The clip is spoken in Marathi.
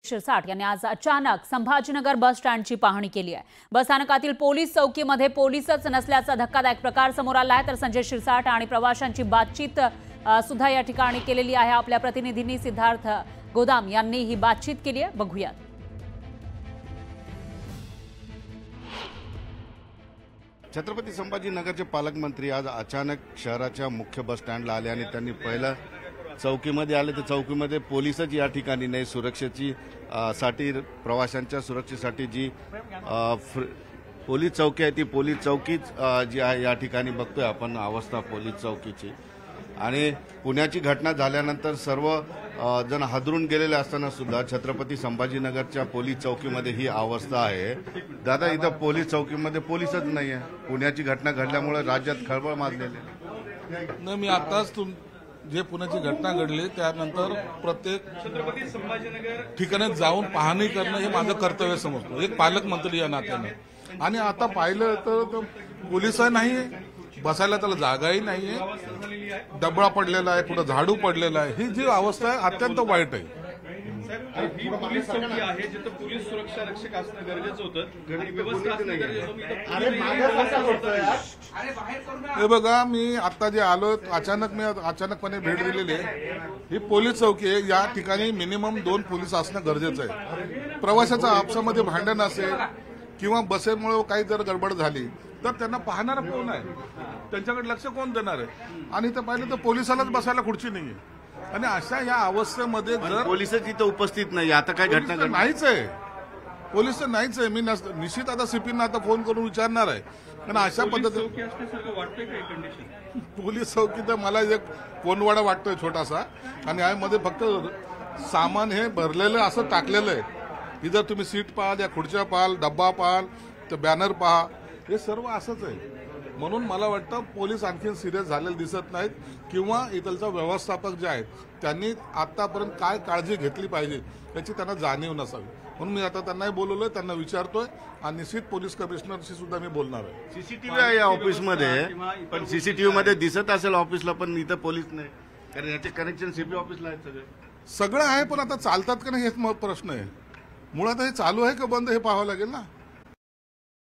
शिरसाट यांनी आज अचानक संभाजीनगर बस स्टँडची पाहणी केली आहे। बस स्थानकातील पोलीस चौकीमध्ये पोलीसच नसल्याचा धक्कादायक प्रकार समोर आला आहे। तर संजय शिरसाट आणि प्रवाशांची बातचीत सुद्धा या ठिकाणी केलेली आहे। आपल्या प्रतिनिधींनी सिद्धार्थ गोदाम यांनी ही बातचीत केली आहे, बघूया। छत्रपती संभाजीनगरचे पालकमंत्री आज अचानक शहराच्या मुख्य बस स्टँडला आले आणि त्यांनी पहिलं चौकीमध्ये आले। तर चौकीमध्ये पोलीसच या ठिकाणी नाही, सुरक्षेची साठी प्रवाशांच्या सुरक्षेसाठी जी पोलीस चौकी आहे ती पोलीस चौकीच जी आहे या ठिकाणी बघतोय आपण अवस्था पोलीस चौकीची। आणि पुण्याची घटना झाल्यानंतर सर्व जण हादरून गेलेले असताना सुद्धा छत्रपती संभाजीनगरच्या पोलीस चौकीमध्ये ही अवस्था आहे। दादा, इथं पोलीस चौकीमध्ये पोलीसच नाही आहे। पुण्याची घटना घडल्यामुळे राज्यात खळबळ माजलेली नाही। मी आताच जे पुण्याची घटना घडली त्यानंतर प्रत्येक छत्रपती संभाजीनगर ठिकाणी जाऊन पाहणी करणं हे माझं कर्तव्य समजतो, एक पालकमंत्री या नात्याने। आणि आता पाहिलं तर पोलिसही नाही, बसायला त्याला जागाही नाहीये, डबळा पडलेला आहे, पुढे झाडू पडलेला आहे। ही जी अवस्था आहे अत्यंत वाईट आहे। ही पोलीस चौकी आहे जिथे पोलीस सुरक्षा रक्षक असणं गरजेचं होतं, व्यवस्था असणं गरजेचं होतं। हे बघा, मी आता जे आलो अचानकपणे भेट दिलेली आहे। ही पोलीस चौकी आहे, या ठिकाणी मिनिमम 2 पोलीस असणं गरजेचं आहे। प्रवाशाचा आपसामध्ये भांडण असेल किंवा बसेमुळे काही जर गडबड झाली तर त्यांना पाहणारा कोण आहे, त्यांच्याकडे लक्ष कोण देणार आहे? आणि इथं पाहिलं तर पोलिसालाच बसायला खुर्ची नाहीये। आणि अशा या अवस्थेमध्ये जर पोलीसच इथं उपस्थित नाही, आता काय घटना नाहीच आहे, पोलीस तर नाहीच आहे। मी निश्चित आता सीपींना आता फोन करून विचारणार आहे, कारण अशा पद्धतीने पोलीस चौकी तर मला एक कोंडवाडा वाटतोय छोटासा, आणि यामध्ये फक्त सामान हे भरलेलं असं टाकलेलं आहे। इधर तुम्ही सीट पाहाल, या खुर्च्या पाहाल, डब्बा पाहाल, तर बॅनर पहा, हे सर्व असंच आहे। म्हणून मला वाटतं पोलीस आणखी सिरियस झालेले दिसत नाहीत, किंवा इथलचा व्यवस्थापक जे आहेत त्यांनी आतापर्यंत काय काळजी घेतली पाहिजे याची त्यांना जाणीव नसावी। म्हणून मी आता त्यांनाही बोलवलोय, त्यांना विचारतोय, आणि निश्चित पोलीस कमिशनरशी सुद्धा मी बोलणार आहे। सीसीटीव्ही आहे या ऑफिसमध्ये, पण सीसीटीव्ही मध्ये दिसत असेल ऑफिसला, पण इथं पोलीस नाही, कारण याचे कनेक्शन सीपी ऑफिसला आहेत। सगळं आहे, पण आता चालतात का नाही हेच प्रश्न आहे। मुळात हे चालू आहे का बंद हे पाहावं लागेल ना।